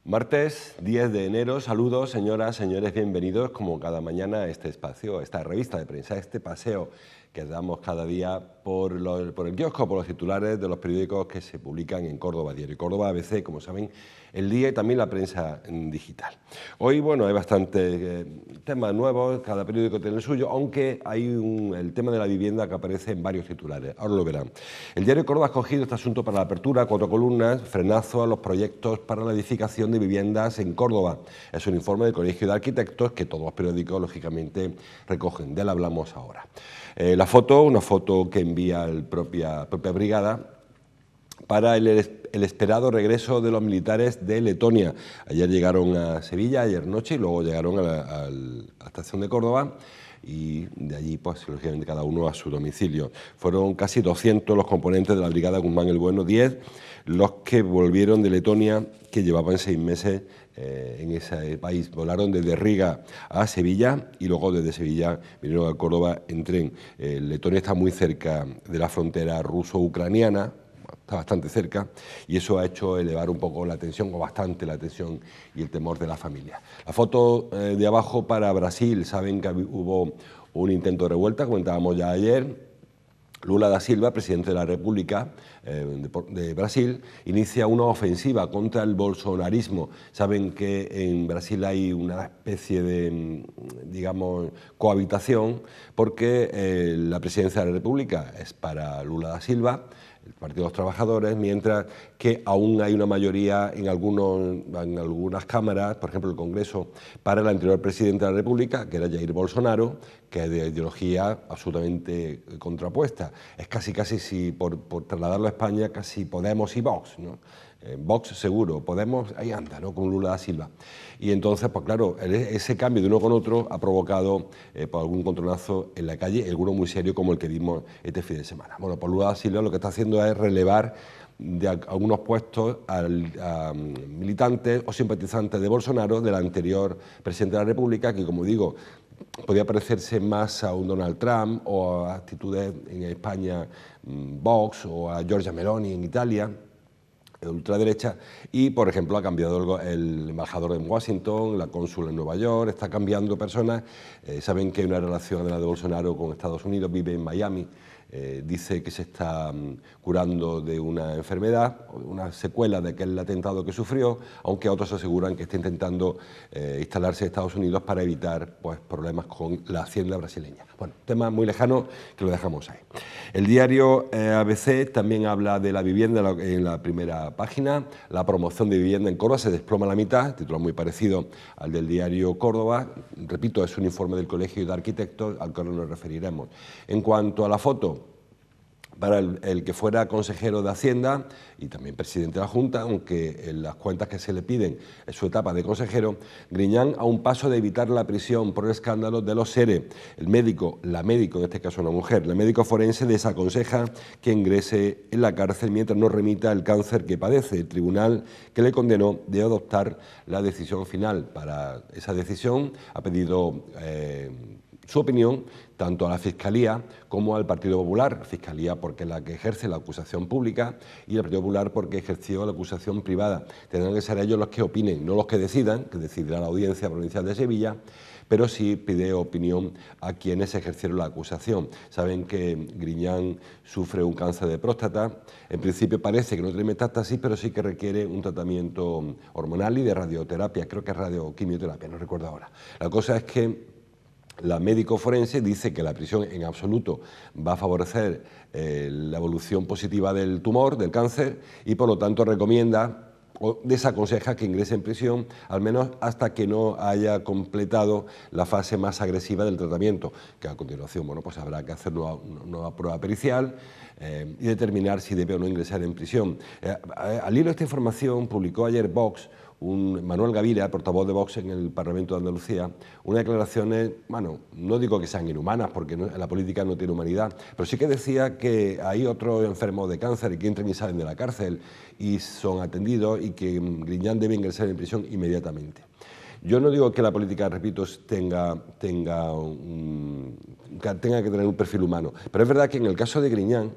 Martes 10 de enero, saludos señoras, señores, bienvenidos como cada mañana a este espacio, a esta revista de prensa, a este paseo que damos cada día por el kiosco, por los titulares de los periódicos que se publican en Córdoba Diario, Córdoba ABC, como saben, El Día y también la prensa digital. Hoy, bueno, hay bastantes temas nuevos, cada periódico tiene el suyo, aunque hay el tema de la vivienda que aparece en varios titulares, ahora lo verán. El diario Córdoba ha escogido este asunto para la apertura, 4 columnas, frenazo a los proyectos para la edificación de viviendas en Córdoba. Es un informe del Colegio de Arquitectos que todos los periódicos, lógicamente, recogen. De él hablamos ahora. Una foto que envía la propia brigada para el esperado regreso de los militares de Letonia. Ayer llegaron a Sevilla, ayer noche, y luego llegaron a la estación de Córdoba, y de allí, pues, lógicamente, cada uno a su domicilio. Fueron casi 200 los componentes de la Brigada Guzmán el Bueno, 10 los que volvieron de Letonia, que llevaban 6 meses en ese país. Volaron desde Riga a Sevilla y luego desde Sevilla vinieron a Córdoba en tren. Letonia está muy cerca de la frontera ruso-ucraniana, está bastante cerca, y eso ha hecho elevar un poco la tensión, o bastante la tensión y el temor de la familia. La foto de abajo para Brasil, saben que hubo un intento de revuelta, comentábamos ya ayer. Lula da Silva, presidente de la República de Brasil, inicia una ofensiva contra el bolsonarismo. Saben que en Brasil hay una especie de, digamos, cohabitación, porque la presidencia de la República es para Lula da Silva, el Partido de los Trabajadores, mientras que aún hay una mayoría en algunas cámaras, por ejemplo el Congreso, para el anterior presidente de la República, que era Jair Bolsonaro, que es de ideología absolutamente contrapuesta. Es casi, si por trasladarlo a España, casi Podemos y Vox, ¿no? Vox seguro, Podemos ahí anda, ¿no?, con Lula da Silva. Y entonces, pues claro, ese cambio de uno con otro ha provocado por algún controlazo en la calle, alguno muy serio como el que vimos este fin de semana. Bueno, pues Lula da Silva lo que está haciendo es relevar de algunos puestos a militantes o simpatizantes de Bolsonaro, del anterior presidente de la República, que, como digo, podía parecerse más a un Donald Trump o a actitudes en España, Vox, o a Giorgia Meloni en Italia, ultraderecha, y por ejemplo ha cambiado el embajador en Washington, la cónsula en Nueva York, está cambiando personas. Saben que hay una relación de la de Bolsonaro con Estados Unidos, vive en Miami, dice que se está curando de una enfermedad, una secuela de aquel atentado que sufrió, aunque otros aseguran que está intentando instalarse en Estados Unidos para evitar, pues, problemas con la hacienda brasileña. Bueno, tema muy lejano que lo dejamos ahí. El diario ABC también habla de la vivienda en la primera página. La promoción de vivienda en Córdoba se desploma a la mitad, título muy parecido al del diario Córdoba. Repito, es un informe del Colegio de Arquitectos al que nos referiremos. En cuanto a la foto, para el que fuera consejero de Hacienda y también presidente de la Junta, aunque en las cuentas que se le piden en su etapa de consejero, Griñán a un paso de evitar la prisión por el escándalo de los SERE. La médico, en este caso una mujer, la médico forense desaconseja que ingrese en la cárcel mientras no remita el cáncer que padece. El tribunal que le condenó debe adoptar la decisión final. Para esa decisión ha pedido su opinión tanto a la Fiscalía como al Partido Popular. Fiscalía porque es la que ejerce la acusación pública y el Partido Popular porque ejerció la acusación privada. Tendrán que ser ellos los que opinen, no los que decidan, que decidirá la Audiencia Provincial de Sevilla, pero sí pide opinión a quienes ejercieron la acusación. Saben que Griñán sufre un cáncer de próstata. En principio parece que no tiene metástasis, pero sí que requiere un tratamiento hormonal y de radioterapia, creo que es radioquimioterapia, no recuerdo ahora. La cosa es que la médico forense dice que la prisión en absoluto va a favorecer la evolución positiva del tumor, del cáncer, y por lo tanto recomienda desaconseja que ingrese en prisión, al menos hasta que no haya completado la fase más agresiva del tratamiento, que a continuación, bueno, pues habrá que hacer una nueva prueba pericial y determinar si debe o no ingresar en prisión. Al hilo de esta información, publicó ayer Vox, Manuel Gavira, portavoz de Vox en el Parlamento de Andalucía, unas declaraciones, bueno, no digo que sean inhumanas, porque la política no tiene humanidad, pero sí que decía que hay otros enfermos de cáncer que entran y salen de la cárcel y son atendidos y que Griñán debe ingresar en prisión inmediatamente. Yo no digo que la política, repito, tenga que tener un perfil humano, pero es verdad que en el caso de Griñán,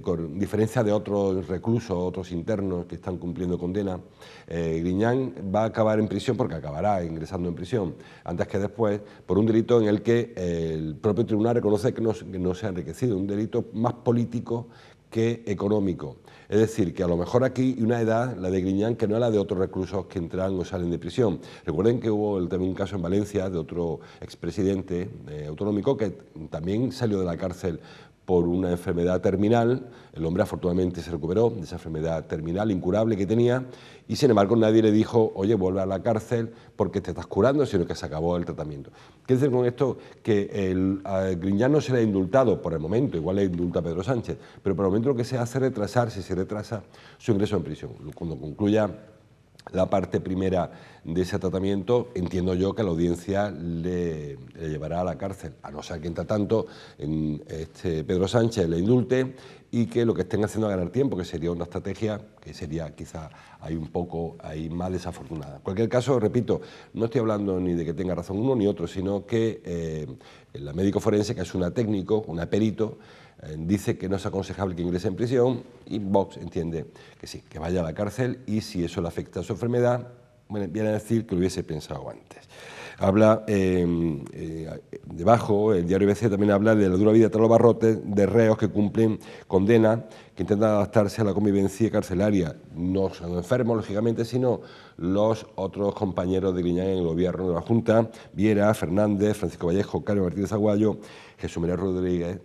con diferencia de otros reclusos, otros internos que están cumpliendo condena, Griñán va a acabar en prisión, porque acabará ingresando en prisión antes que después, por un delito en el que el propio tribunal reconoce que no se ha enriquecido, un delito más político que económico. Es decir, que a lo mejor aquí hay una edad, la de Griñán, que no es la de otros reclusos que entran o salen de prisión. Recuerden que hubo también un caso en Valencia de otro expresidente autonómico que también salió de la cárcel por una enfermedad terminal. El hombre afortunadamente se recuperó de esa enfermedad terminal, incurable que tenía, y sin embargo nadie le dijo, oye, vuelve a la cárcel porque te estás curando, sino que se acabó el tratamiento. Quiero decir con esto que a Griñán no se le ha indultado por el momento, igual le indulta a Pedro Sánchez, pero por el momento lo que se hace es retrasar, si se retrasa, su ingreso en prisión. Cuando concluya la parte primera de ese tratamiento, entiendo yo que la audiencia le llevará a la cárcel, a no ser que entre tanto Pedro Sánchez le indulte y que lo que estén haciendo es ganar tiempo, que sería una estrategia que sería quizá un poco más desafortunada. En cualquier caso, repito, no estoy hablando ni de que tenga razón uno ni otro, sino que la médico forense, que es una técnico, una perito, dice que no es aconsejable que ingrese en prisión y Vox entiende que sí, que vaya a la cárcel y si eso le afecta a su enfermedad, bueno, viene a decir que lo hubiese pensado antes. Habla, debajo, el diario ABC también habla de la dura vida tras los barrotes de reos que cumplen condena, que intentan adaptarse a la convivencia carcelaria. No son enfermos, lógicamente, sino los otros compañeros de Griñán en el gobierno de la Junta, Viera, Fernández, Francisco Vallejo, Carlos Martínez Aguayo, Jesús María Rodríguez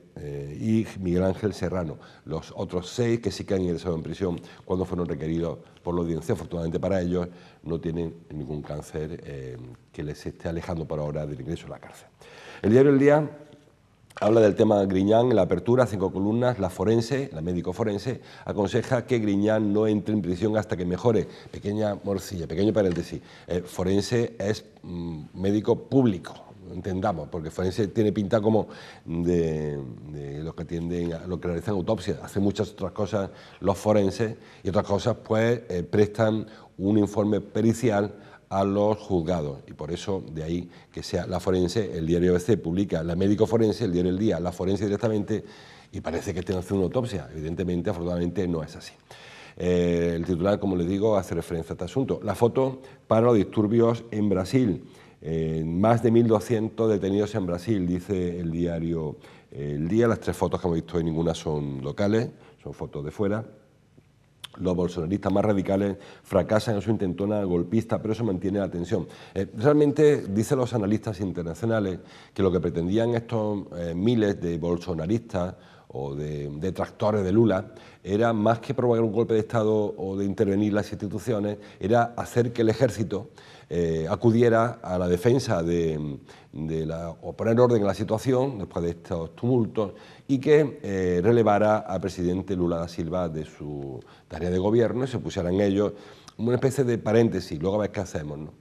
y Miguel Ángel Serrano, los otros 6 que sí que han ingresado en prisión cuando fueron requeridos por la audiencia. Afortunadamente para ellos no tienen ningún cáncer que les esté alejando por ahora del ingreso a la cárcel. El diario El Día habla del tema Griñán en la apertura, 5 columnas. La forense, la médico forense, aconseja que Griñán no entre en prisión hasta que mejore. Pequeña morcilla, pequeño paréntesis. Forense es médico público, entendamos, porque forense tiene pinta como de los que tienden a lo que realizan autopsias. Hacen muchas otras cosas los forenses y otras cosas pues prestan un informe pericial a los juzgados y por eso de ahí que sea la forense. El diario ABC publica la médico forense, el diario El Día la forense directamente y parece que estén haciendo una autopsia. Evidentemente, afortunadamente no es así. El titular, como les digo, hace referencia a este asunto. La foto para los disturbios en Brasil. Más de 1.200 detenidos en Brasil, dice el diario El Día. Las 3 fotos que hemos visto hoy, ninguna son locales, son fotos de fuera. Los bolsonaristas más radicales fracasan en su intentona golpista, pero eso mantiene la tensión. Realmente, dicen los analistas internacionales, que lo que pretendían estos miles de bolsonaristas o de detractores de Lula era más que provocar un golpe de Estado o de intervenir las instituciones, era hacer que el ejército acudiera a la defensa o poner orden en la situación después de estos tumultos y que relevara al presidente Lula da Silva de su tarea de gobierno y se pusieran ellos una especie de paréntesis, luego a ver qué hacemos, ¿no?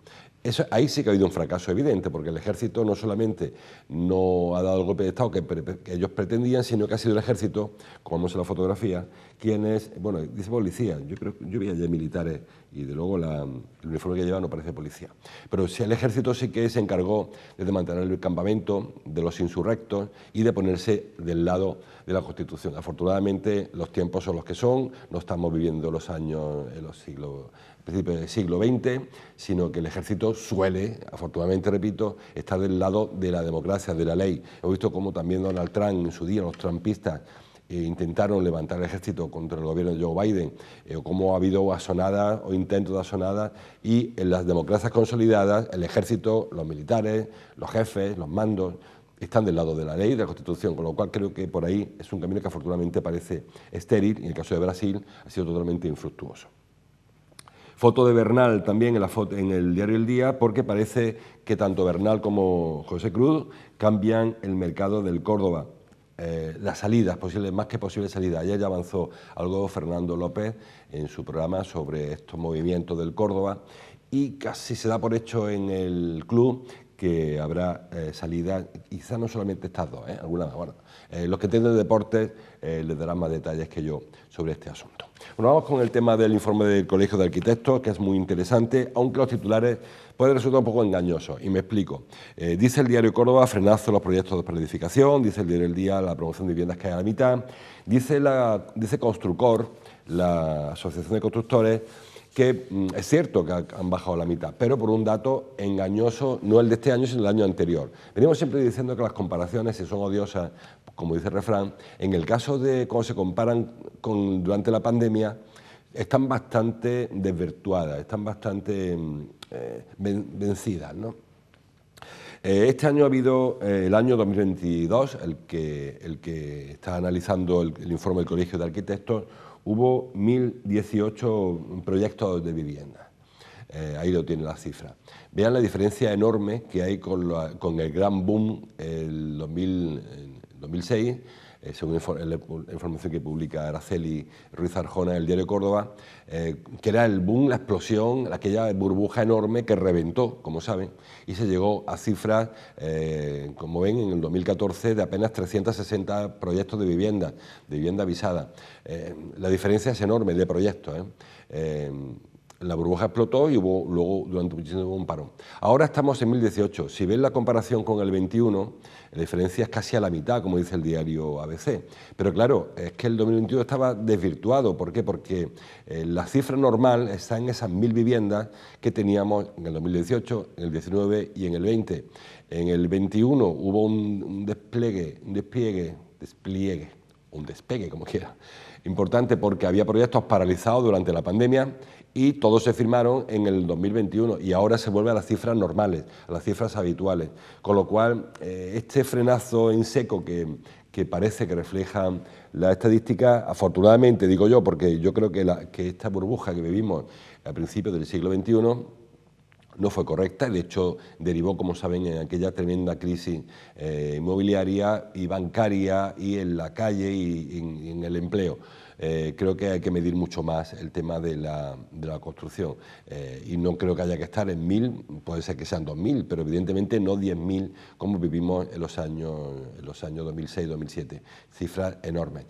Ahí sí que ha habido un fracaso evidente, porque el ejército no solamente no ha dado el golpe de Estado que ellos pretendían, sino que ha sido el ejército, como vemos en la fotografía, quienes, bueno, dice policía, yo vi ayer militares y de luego el uniforme que lleva no parece policía, pero sí, el ejército sí que se encargó de mantener el campamento de los insurrectos y de ponerse del lado de la Constitución. Afortunadamente los tiempos son los que son, no estamos viviendo los años, principios del siglo XX, sino que el ejército suele, afortunadamente repito, estar del lado de la democracia, de la ley. Hemos visto cómo también Donald Trump en su día, los trumpistas, intentaron levantar el ejército contra el gobierno de Joe Biden, o cómo ha habido asonadas o intentos de asonadas, y en las democracias consolidadas el ejército, los militares, los jefes, los mandos, están del lado de la ley, de la Constitución, con lo cual creo que por ahí es un camino que afortunadamente parece estéril y en el caso de Brasil ha sido totalmente infructuoso. Foto de Bernal también en el diario El Día, porque parece que tanto Bernal como José Cruz cambian el mercado del Córdoba. Las salidas, más que posibles salidas. Ayer ya avanzó algo Fernando López en su programa sobre estos movimientos del Córdoba y casi se da por hecho en el club que habrá salidas, quizás no solamente estas dos, algunas más. Bueno, los que entienden de deportes les darán más detalles que yo sobre este asunto. Bueno, vamos con el tema del informe del Colegio de Arquitectos, que es muy interesante, aunque los titulares pueden resultar un poco engañosos, y me explico. Dice el diario Córdoba, frenazo los proyectos de edificación, dice el diario El Día, la promoción de viviendas cae a la mitad, dice Construcor, la Asociación de Constructores, que es cierto que han bajado la mitad, pero por un dato engañoso, no el de este año, sino el año anterior. Venimos siempre diciendo que las comparaciones, si son odiosas, como dice el refrán, en el caso de cuando se comparan durante la pandemia, están bastante desvirtuadas, están bastante vencidas, ¿no? Este año ha habido, el año 2022, el que está analizando el informe del Colegio de Arquitectos, hubo 1.018 proyectos de vivienda. Ahí lo tiene la cifra. Vean la diferencia enorme que hay con el gran boom el 2006, según la información que publica Araceli Ruiz Arjona en el diario Córdoba, que era el boom, la explosión, aquella burbuja enorme que reventó, como saben, y se llegó a cifras, como ven, en el 2014 de apenas 360 proyectos de vivienda avisada. La diferencia es enorme de proyectos. La burbuja explotó y hubo luego durante muchísimo tiempo un parón. Ahora estamos en 2018. Si ven la comparación con el 21, la diferencia es casi a la mitad, como dice el diario ABC. Pero claro, es que el 2021 estaba desvirtuado. ¿Por qué? Porque la cifra normal está en esas 1.000 viviendas que teníamos en el 2018, en el 19 y en el 20. En el 21 hubo un despegue, como quiera, importante porque había proyectos paralizados durante la pandemia y todos se firmaron en el 2021 y ahora se vuelve a las cifras normales, a las cifras habituales. Con lo cual, este frenazo en seco que parece que refleja la estadística, afortunadamente, digo yo, porque yo creo que esta burbuja que vivimos a principios del siglo XXI no fue correcta, de hecho derivó, como saben, en aquella tremenda crisis inmobiliaria y bancaria y en la calle y en el empleo. Creo que hay que medir mucho más el tema de la construcción y no creo que haya que estar en 1.000, puede ser que sean 2.000, pero evidentemente no 10.000 como vivimos en los años 2006-2007, cifras enormes.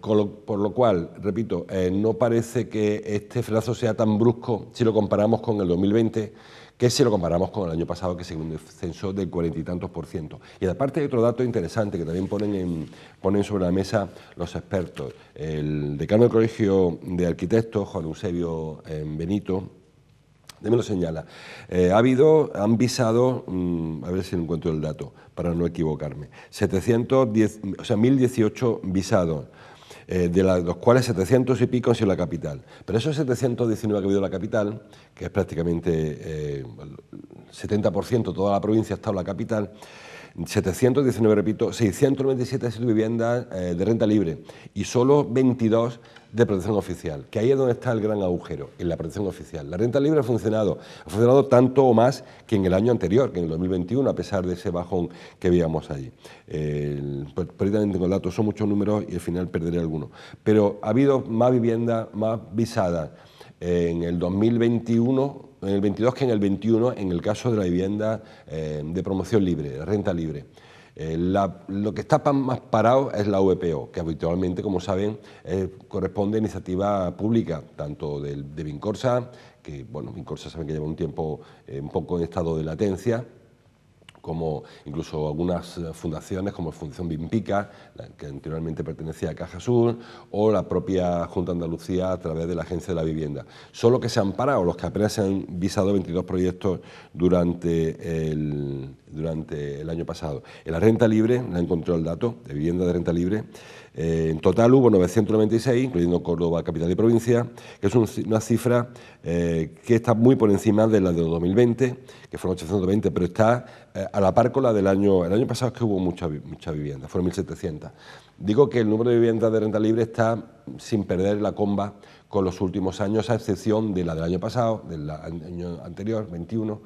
Por lo cual, repito, no parece que este frenazo sea tan brusco si lo comparamos con el 2020, que si lo comparamos con el año pasado, que según un descenso del 40 y tantos %. Y aparte hay otro dato interesante que también ponen sobre la mesa los expertos. El decano del Colegio de Arquitectos, Juan Eusebio Benito, me lo señala. Han visado, a ver si encuentro el dato para no equivocarme, 1.018 visados, de los cuales 700 y pico han sido en la capital. Pero esos 719 que ha habido en la capital, que es prácticamente el 70% toda la provincia ha estado en la capital, 719, repito, 697 viviendas de renta libre y solo 22 de protección oficial, que ahí es donde está el gran agujero, en la protección oficial. La renta libre ha funcionado tanto o más que en el año anterior, que en el 2021, a pesar de ese bajón que veíamos allí. Ahorita tengo el dato, son muchos números y al final perderé algunos. Pero ha habido más viviendas, más visadas en el 2021, en el 22 que en el 21, en el caso de la vivienda de promoción libre, de renta libre. Lo que está más parado es la VPO, que habitualmente, como saben, corresponde a iniciativa pública, tanto de Vincorsa, que bueno, Vincorsa saben que lleva un tiempo un poco en estado de latencia, como incluso algunas fundaciones como Fundación Vimpica, que anteriormente pertenecía a Caja Sur, o la propia Junta de Andalucía a través de la Agencia de la Vivienda. Solo que se han parado los que apenas se han visado 22 proyectos durante el año pasado. En la renta libre, la encontró el dato de vivienda de renta libre, en total hubo 996, incluyendo Córdoba, capital y provincia, que es una cifra que está muy por encima de la de 2020, que fueron 820, pero está a la par con la del año. El año pasado es que hubo mucha vivienda, fueron 1.700. Digo que el número de viviendas de renta libre está sin perder la comba con los últimos años, a excepción de la del año pasado, del año anterior, 21,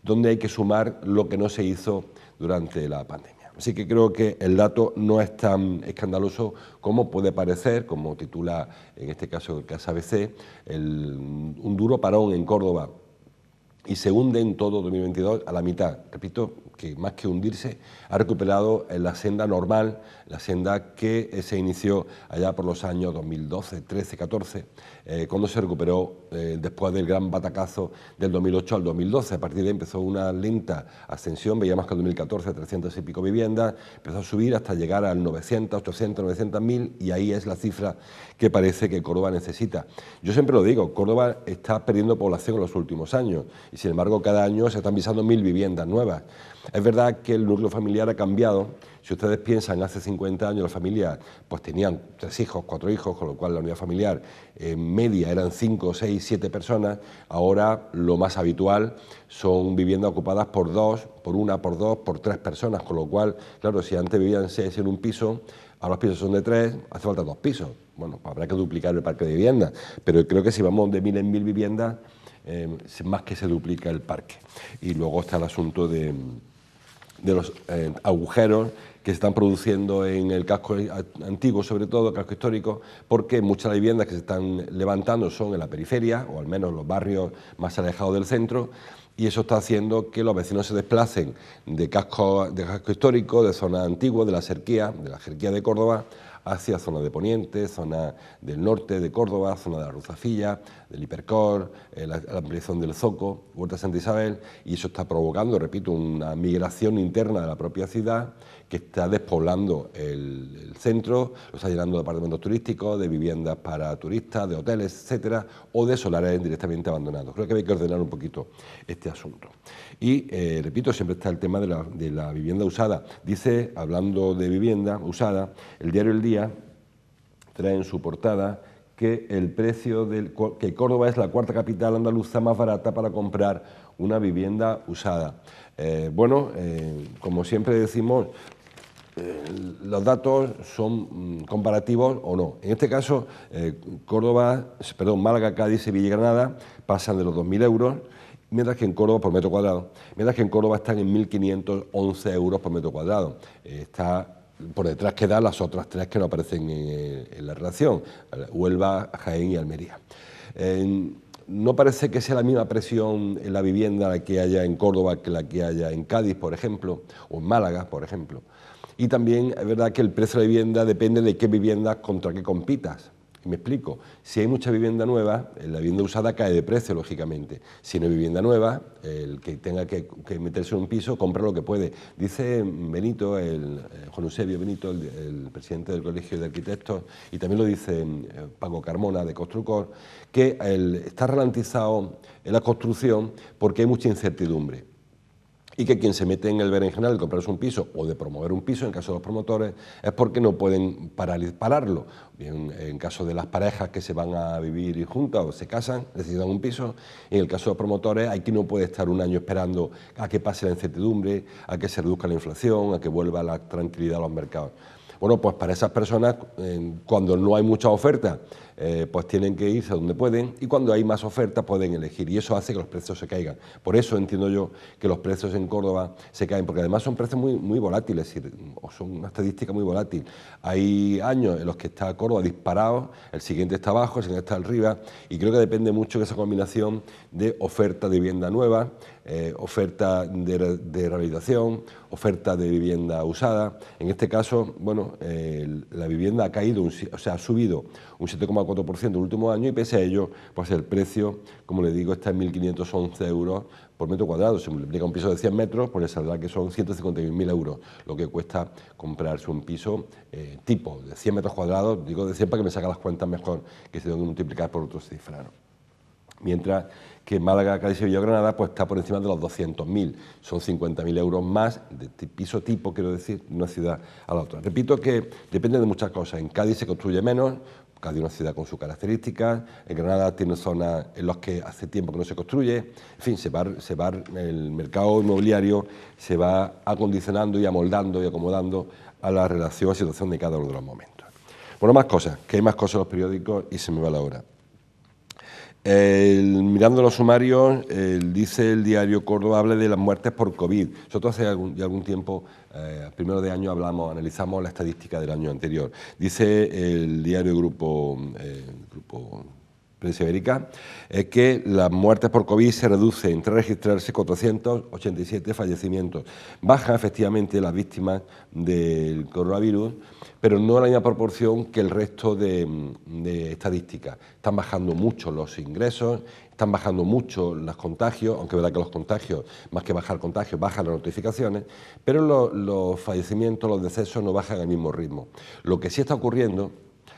donde hay que sumar lo que no se hizo durante la pandemia. Así que creo que el dato no es tan escandaloso como puede parecer, como titula en este caso el caso ABC, un duro parón en Córdoba y se hunde en todo 2022 a la mitad. Repito que más que hundirse, ha recuperado la senda normal, la senda que se inició allá por los años 2012, 13, 14, cuando se recuperó después del gran batacazo del 2008 al 2012. A partir de ahí empezó una lenta ascensión, veíamos que en 2014 300 y pico viviendas, empezó a subir hasta llegar al 900, 800, 900.000 y ahí es la cifra que parece que Córdoba necesita. Yo siempre lo digo, Córdoba está perdiendo población en los últimos años y sin embargo cada año se están visando 1000 viviendas nuevas. Es verdad que el núcleo familiar ha cambiado. Si ustedes piensan, hace 50 años las familias pues tenían 3 hijos, 4 hijos, con lo cual la unidad familiar en media eran 5, 6, 7 personas. Ahora lo más habitual son viviendas ocupadas por 2, por 1, por 2, por 3 personas, con lo cual, claro, si antes vivían 6 en un piso, ahora los pisos son de 3, hace falta 2 pisos. Bueno, pues habrá que duplicar el parque de viviendas, pero creo que si vamos de 1000 en 1000 viviendas, más que se duplica el parque. Y luego está el asunto de los agujeros que se están produciendo en el casco antiguo, sobre todo el casco histórico, porque muchas de las viviendas que se están levantando son en la periferia, o al menos los barrios más alejados del centro, y eso está haciendo que los vecinos se desplacen de casco histórico, de zona antigua, de la jerquía de Córdoba, hacia zona de Poniente, zona del norte de Córdoba, zona de la Ruzafilla, del Hipercor, la ampliación del Zoco, Huerta Santa Isabel, y eso está provocando, repito, una migración interna de la propia ciudad que está despoblando el centro, lo está llenando de apartamentos turísticos, de viviendas para turistas, de hoteles, etcétera, o de solares directamente abandonados. Creo que hay que ordenar un poquito este asunto. Y, repito, siempre está el tema de la vivienda usada. Dice, hablando de vivienda usada, el diario El Día trae en su portada que el precio que Córdoba es la 4ª capital andaluza más barata para comprar una vivienda usada. Como siempre decimos, los datos son comparativos o no. En este caso, Málaga, Cádiz, Sevilla y Granada pasan de los 2.000 euros, mientras que en Córdoba, por metro cuadrado, mientras que en Córdoba están en 1.511 euros por metro cuadrado. Está por detrás quedan las otras 3 que no aparecen en la relación, Huelva, Jaén y Almería. No parece que sea la misma presión en la vivienda la que haya en Córdoba que la que haya en Cádiz, por ejemplo, o en Málaga, por ejemplo. Y también es verdad que el precio de la vivienda depende de qué vivienda contra qué compitas. Y me explico, si hay mucha vivienda nueva, la vivienda usada cae de precio, lógicamente. Si no hay vivienda nueva, el que tenga que meterse en un piso, compra lo que puede. Dice Benito, Juan Eusebio Benito, el presidente del Colegio de Arquitectos, y también lo dice Paco Carmona, de Construcor, que está ralentizado en la construcción porque hay mucha incertidumbre. Y que quien se mete en el berenjenal de comprarse un piso o de promover un piso, en caso de los promotores, es porque no pueden pararlo. Bien, en caso de las parejas que se van a vivir juntas o se casan, necesitan un piso. En el caso de los promotores, hay quien no puede estar un año esperando a que pase la incertidumbre, a que se reduzca la inflación, a que vuelva la tranquilidad a los mercados. Bueno, pues para esas personas, cuando no hay mucha oferta, pues tienen que irse a donde pueden, y cuando hay más oferta pueden elegir, y eso hace que los precios se caigan. Por eso entiendo yo que los precios en Córdoba se caen, porque además son precios muy volátiles, o son una estadística muy volátil. Hay años en los que está Córdoba disparado, el siguiente está abajo, el siguiente está arriba, y creo que depende mucho de esa combinación de oferta de vivienda nueva, oferta de rehabilitación, oferta de vivienda usada. En este caso, bueno, la vivienda ha caído, ha subido un 7,4% en el último año, y pese a ello, pues el precio, como le digo, está en 1.511 euros por metro cuadrado. Se multiplica un piso de 100 metros, pues le saldrá que son 151.000 euros lo que cuesta comprarse un piso tipo de 100 metros cuadrados, digo de 100 para que me saque las cuentas mejor, que se tengo que multiplicar por otros cifras, ¿no? Mientras que Málaga, Cádiz, Sevilla y Granada pues está por encima de los 200.000, son 50.000 euros más de piso tipo, quiero decir, de una ciudad a la otra. Repito que depende de muchas cosas. En Cádiz se construye menos, Cádiz es una ciudad con sus características, en Granada tiene zonas en las que hace tiempo que no se construye, en fin, el mercado inmobiliario se va acondicionando y amoldando y acomodando a la relación, a la situación de cada uno de los momentos. Bueno, más cosas, que hay más cosas en los periódicos y se me va la hora. Mirando los sumarios, dice el diario Córdoba, habla de las muertes por COVID. Nosotros hace ya algún tiempo, a primero de año, analizamos la estadística del año anterior. Dice el diario Grupo Prensa Ibérica que las muertes por COVID se reducen tras registrarse 487 fallecimientos. Baja efectivamente las víctimas del coronavirus, pero no en la misma proporción que el resto de estadísticas. Están bajando mucho los ingresos, están bajando mucho los contagios, aunque es verdad que los contagios, más que bajar contagios, bajan las notificaciones, pero los fallecimientos, los decesos no bajan al mismo ritmo. Lo que sí está ocurriendo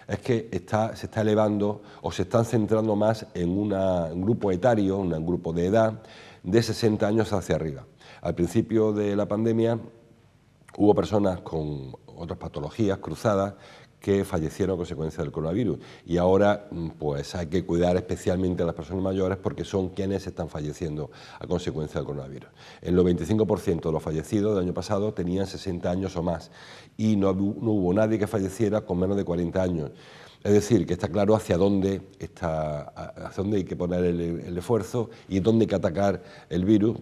es que se está elevando o se están centrando más en un grupo etario, un grupo de edad de 60 años hacia arriba. Al principio de la pandemia hubo personas con otras patologías cruzadas que fallecieron a consecuencia del coronavirus y ahora pues hay que cuidar especialmente a las personas mayores porque son quienes están falleciendo a consecuencia del coronavirus. El 95% de los fallecidos del año pasado tenían 60 años o más y no hubo nadie que falleciera con menos de 40 años. Es decir, que está claro hacia dónde hay que poner el esfuerzo y dónde hay que atacar el virus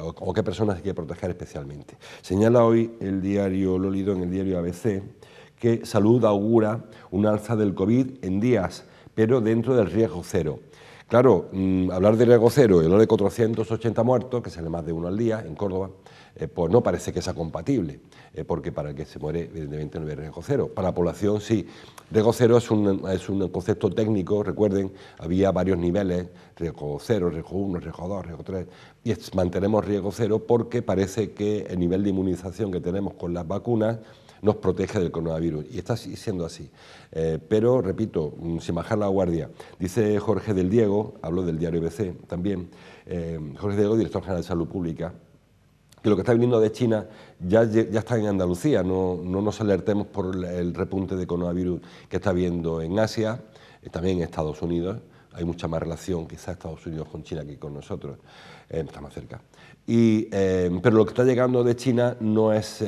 o qué personas hay que proteger especialmente. Señala hoy el diario, lo he leído en el diario ABC, que Salud augura un alza del COVID en días, pero dentro del riesgo cero. Claro, hablar de riesgo cero y hablar de 480 muertos, que sale más de uno al día en Córdoba, pues no parece que sea compatible, porque para el que se muere evidentemente no hay riesgo cero. Para la población sí. Riesgo cero es un concepto técnico, recuerden, había varios niveles, riesgo cero, riesgo 1, riesgo 2, riesgo 3, y mantenemos riesgo cero porque parece que el nivel de inmunización que tenemos con las vacunas nos protege del coronavirus, y está siendo así. Pero, repito, sin bajar la guardia, dice Jorge del Diego, hablo del diario ABC también, Jorge del Diego, director general de Salud Pública, que lo que está viniendo de China ya está en Andalucía, no nos alertemos por el repunte de coronavirus que está habiendo en Asia, también en Estados Unidos. Hay mucha más relación quizás Estados Unidos con China que con nosotros, está más cerca. Pero lo que está llegando de China no es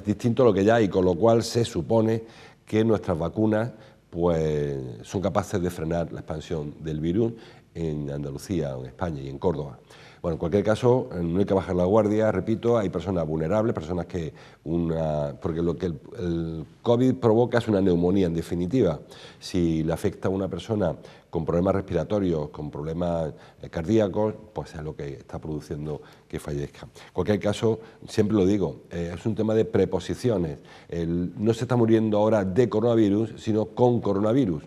distinto a lo que ya hay, con lo cual se supone que nuestras vacunas pues, son capaces de frenar la expansión del virus en Andalucía, en España y en Córdoba. Bueno, en cualquier caso, no hay que bajar la guardia, repito, hay personas vulnerables, personas porque lo que el COVID provoca es una neumonía en definitiva. Si le afecta a una persona con problemas respiratorios, con problemas cardíacos, pues es lo que está produciendo que fallezca. En cualquier caso, siempre lo digo, es un tema de preposiciones. No se está muriendo ahora de coronavirus, sino con coronavirus.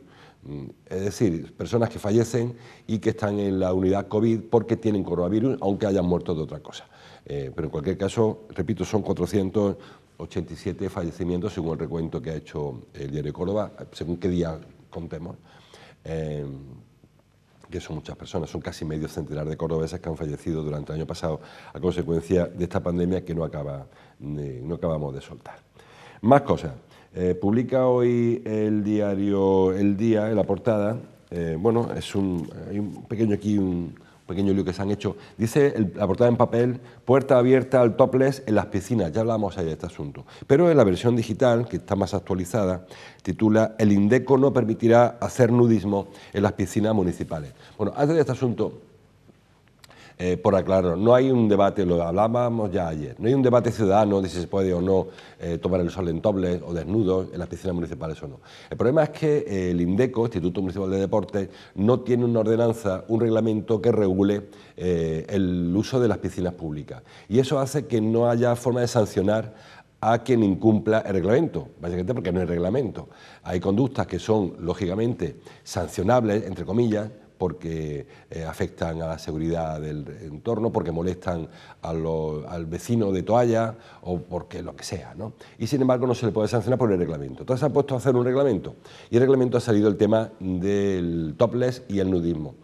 Es decir, personas que fallecen y que están en la unidad COVID porque tienen coronavirus, aunque hayan muerto de otra cosa. Pero en cualquier caso, repito, son 487 fallecimientos según el recuento que ha hecho el diario Córdoba, según qué día contemos, que son muchas personas, son casi medio centenar de cordobeses que han fallecido durante el año pasado a consecuencia de esta pandemia que no acabamos de soltar. Más cosas. Publica hoy el diario El Día en la portada, bueno, hay un pequeño lío que se han hecho. Dice la portada en papel, puerta abierta al topless en las piscinas, ya hablamos ahí de este asunto. Pero en la versión digital, que está más actualizada, titula El Indeco no permitirá hacer nudismo en las piscinas municipales. Bueno, antes de este asunto, por aclarar, no hay un debate, lo hablábamos ya ayer, no hay un debate ciudadano de si se puede o no tomar el sol en topless o desnudos en las piscinas municipales o no. El problema es que el INDECO, Instituto Municipal de Deportes, no tiene una ordenanza, un reglamento que regule el uso de las piscinas públicas. Y eso hace que no haya forma de sancionar a quien incumpla el reglamento, básicamente porque no hay reglamento. Hay conductas que son, lógicamente, sancionables, entre comillas, porque afectan a la seguridad del entorno, porque molestan al vecino de toalla o porque lo que sea, ¿no? Y sin embargo no se le puede sancionar por el reglamento. Entonces se han puesto a hacer un reglamento y el reglamento ha salido el tema del topless y el nudismo.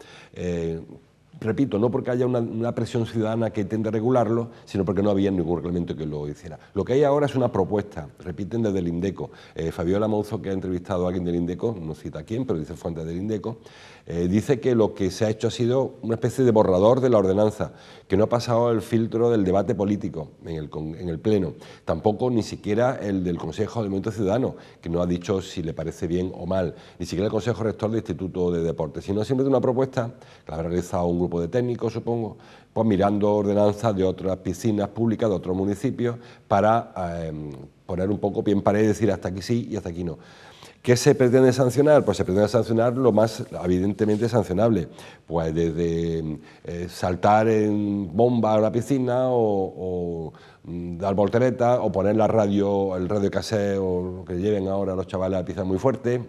repito, no porque haya una presión ciudadana que intente regularlo, sino porque no había ningún reglamento que lo hiciera. Lo que hay ahora es una propuesta, repiten desde el INDECO. Fabiola Mouzo, que ha entrevistado a alguien del INDECO, no cita a quién, pero dice fuentes del INDECO, dice que lo que se ha hecho ha sido una especie de borrador de la ordenanza, que no ha pasado el filtro del debate político en el Pleno, tampoco ni siquiera el del Consejo de Movimiento Ciudadano, que no ha dicho si le parece bien o mal, ni siquiera el Consejo Rector del Instituto de Deportes, sino siempre de una propuesta que la habrá realizado un grupo de técnicos, supongo, pues mirando ordenanzas de otras piscinas públicas de otros municipios para poner un poco pie en pared y decir hasta aquí sí y hasta aquí no. ¿Qué se pretende sancionar? Pues se pretende sancionar lo más evidentemente sancionable, pues desde saltar en bomba a una piscina o dar volteretas o poner el radio cassette o lo que lleven ahora los chavales a pisar muy fuerte,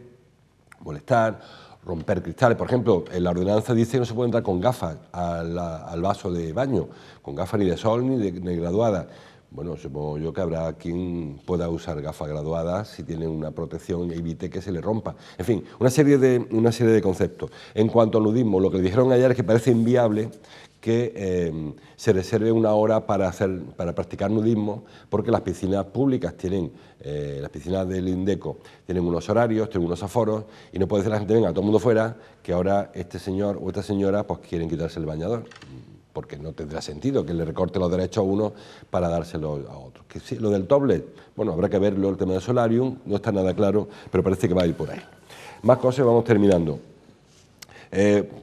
molestar, romper cristales. Por ejemplo, en la ordenanza dice que no se puede entrar con gafas al vaso de baño, con gafas ni de sol ni de graduadas. Bueno, supongo yo que habrá quien pueda usar gafas graduadas si tiene una protección y evite que se le rompa. En fin, una serie de conceptos. En cuanto al nudismo, lo que le dijeron ayer es que parece inviable que se reserve una hora para practicar nudismo, porque las piscinas públicas tienen, las piscinas del INDECO tienen unos horarios, tienen unos aforos, y no puede decir la gente, venga, todo el mundo fuera, que ahora este señor o esta señora pues quieren quitarse el bañador, porque no tendrá sentido que le recorte los derechos a uno para dárselos a otro. Que sí, lo del topless, bueno, habrá que verlo, el tema del solarium, no está nada claro, pero parece que va a ir por ahí. Más cosas, vamos terminando.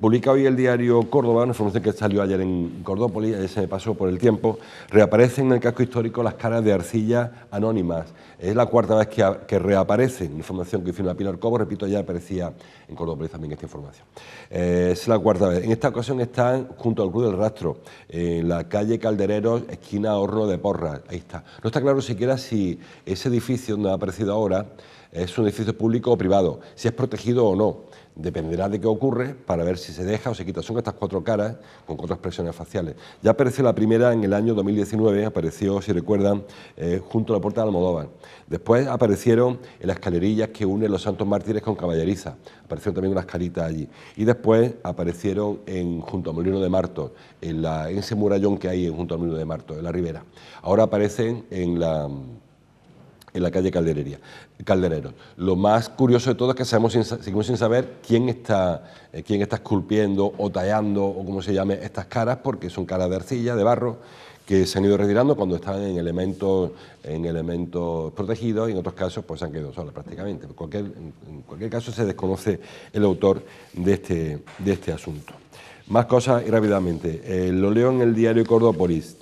Publica hoy el diario Córdoba, una información que salió ayer en Cordópolis, ayer se me pasó por el tiempo, reaparecen en el casco histórico las caras de arcilla anónimas. Es la cuarta vez que reaparecen, información que firma Pilar Cobo, repito, ya aparecía en Cordópolis también esta información. Es la cuarta vez. En esta ocasión están junto al Club del Rastro, en la calle Caldereros, esquina Horno de Porras, ahí está. No está claro siquiera si ese edificio donde ha aparecido ahora es un edificio público o privado, si es protegido o no. Dependerá de qué ocurre para ver si se deja o se quita. Son estas cuatro caras con cuatro expresiones faciales. Ya apareció la primera en el año 2019, apareció, si recuerdan, junto a la Puerta de Almodóvar. Después aparecieron en las escalerillas que unen los Santos Mártires con Caballeriza. Aparecieron también unas caritas allí. Y después aparecieron junto al Molino de Martos, en ese murallón que hay junto al Molino de Martos, en la ribera. Ahora aparecen en la calle Caldereros. Lo más curioso de todo es que seguimos sin saber quién está esculpiendo o tallando, o como se llame, estas caras, porque son caras de arcilla, de barro, que se han ido retirando cuando están en elementos protegidos, y en otros casos pues se han quedado solas prácticamente. En cualquier caso se desconoce el autor de este asunto. Más cosas y rápidamente. Lo leo en el diario Cordópolis.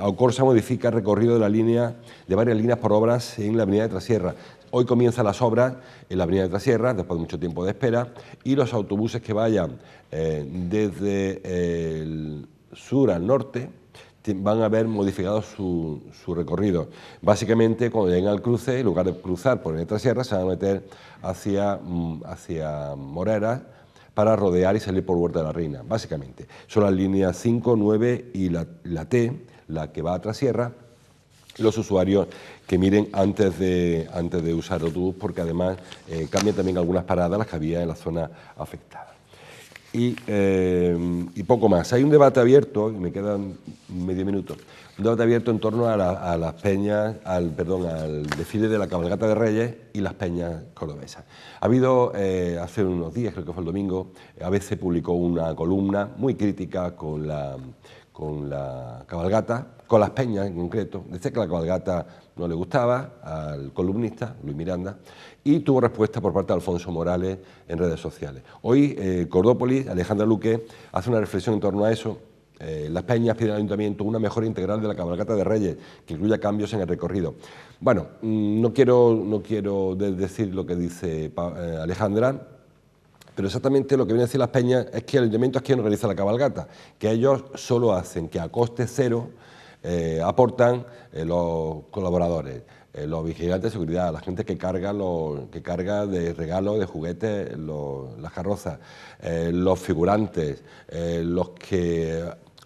Aucorsa modifica el recorrido de varias líneas por obras en la avenida de Trasierra. Hoy comienzan las obras en la avenida de Trasierra, después de mucho tiempo de espera, y los autobuses que vayan desde el sur al norte van a ver modificado su recorrido. Básicamente, cuando lleguen al cruce, en lugar de cruzar por el Trasierra, se van a meter hacia Moreras, para rodear y salir por Huerta de la Reina, básicamente. Son las líneas 5, 9 y la T, la que va a Trasierra, los usuarios que miren antes de usar el autobús, porque además cambian también algunas paradas, las que había en la zona afectada. Y poco más. Hay un debate abierto, y me quedan medio minuto, un debate abierto en torno a las peñas, al desfile de la cabalgata de Reyes y las peñas cordobesas. Ha habido, hace unos días, creo que fue el domingo, ABC publicó una columna muy crítica con la cabalgata, con las peñas en concreto. Decía que la cabalgata no le gustaba al columnista, Luis Miranda, y tuvo respuesta por parte de Alfonso Morales en redes sociales. Hoy, Cordópolis, Alejandra Luque, hace una reflexión en torno a eso. Las peñas piden al Ayuntamiento una mejora integral de la cabalgata de Reyes, que incluya cambios en el recorrido. Bueno, no quiero decir lo que dice Alejandra, pero exactamente lo que viene a decir las peñas es que el Ayuntamiento es quien organiza la cabalgata, que ellos solo hacen que a coste cero aportan los colaboradores, los vigilantes de seguridad, la gente que carga de regalos, de juguetes, las carrozas, los figurantes, los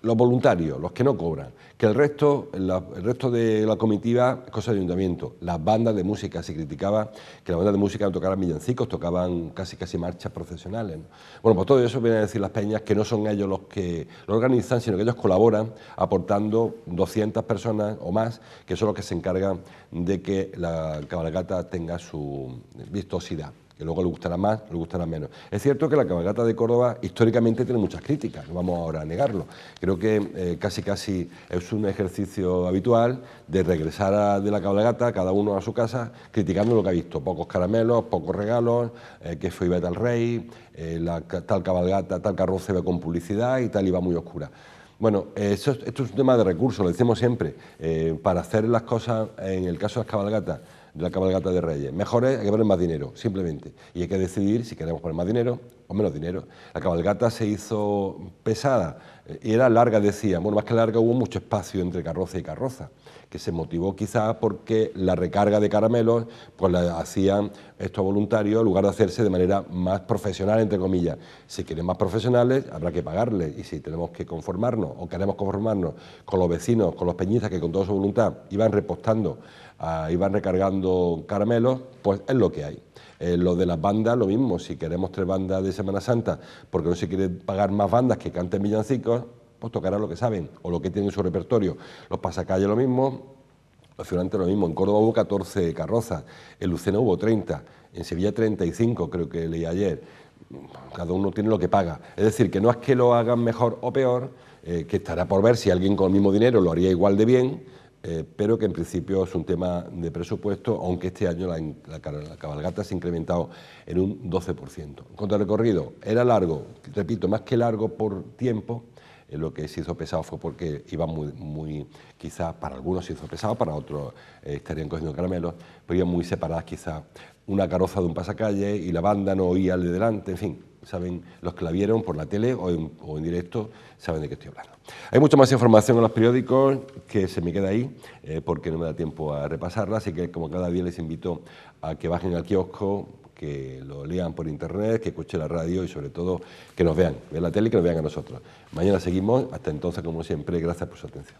los voluntarios, los que no cobran, que el resto de la comitiva es cosa de ayuntamiento. Las bandas de música, se criticaba que las bandas de música no tocaran villancicos, tocaban casi marchas procesionales, ¿no? Bueno, pues todo eso viene a decir las peñas que no son ellos los que lo organizan, sino que ellos colaboran aportando 200 personas o más, que son los que se encargan de que la cabalgata tenga su vistosidad, que luego le gustará más, le gustará menos. Es cierto que la cabalgata de Córdoba históricamente tiene muchas críticas, no vamos ahora a negarlo. Creo que casi es un ejercicio habitual de regresar de la cabalgata, cada uno a su casa, criticando lo que ha visto. Pocos caramelos, pocos regalos, que fue Iveta al Rey, tal cabalgata, tal carroza iba con publicidad y tal iba muy oscura. Bueno, esto es un tema de recursos, lo decimos siempre, para hacer las cosas, en el caso de las cabalgatas, de la cabalgata de Reyes, mejores hay que poner más dinero, simplemente, y hay que decidir si queremos poner más dinero o menos dinero. La cabalgata se hizo pesada y era larga, decía, bueno, más que larga hubo mucho espacio entre carroza y carroza, que se motivó quizás porque la recarga de caramelos pues la hacían estos voluntarios en lugar de hacerse de manera más profesional, entre comillas. Si quieren más profesionales habrá que pagarles, y si tenemos que conformarnos o queremos conformarnos con los vecinos, con los peñistas que con toda su voluntad iban repostando, iban recargando caramelos, pues es lo que hay. Lo de las bandas, lo mismo, si queremos 3 bandas de Semana Santa porque no se quiere pagar más bandas que canten villancicos, pues tocarán lo que saben o lo que tienen en su repertorio. Los pasacalles lo mismo, los figurantes lo mismo. En Córdoba hubo 14 carrozas, en Lucena hubo 30, en Sevilla 35, creo que leí ayer. Cada uno tiene lo que paga. Es decir, que no es que lo hagan mejor o peor, que estará por ver si alguien con el mismo dinero lo haría igual de bien, pero que en principio es un tema de presupuesto, aunque este año la cabalgata se ha incrementado en un 12%. En cuanto al recorrido, era largo, repito, más que largo por tiempo. Lo que se hizo pesado fue porque iba muy, quizás para algunos se hizo pesado, para otros estarían cogiendo caramelos, pero iban muy separadas quizás una carroza de un pasacalle y la banda no oía al de delante, en fin, saben, los que la vieron por la tele o en directo saben de qué estoy hablando. Hay mucha más información en los periódicos que se me queda ahí porque no me da tiempo a repasarla, así que como cada día les invito a que bajen al kiosco, que lo lean por internet, que escuchen la radio y sobre todo que nos vean la tele y que nos vean a nosotros. Mañana seguimos, hasta entonces como siempre, gracias por su atención.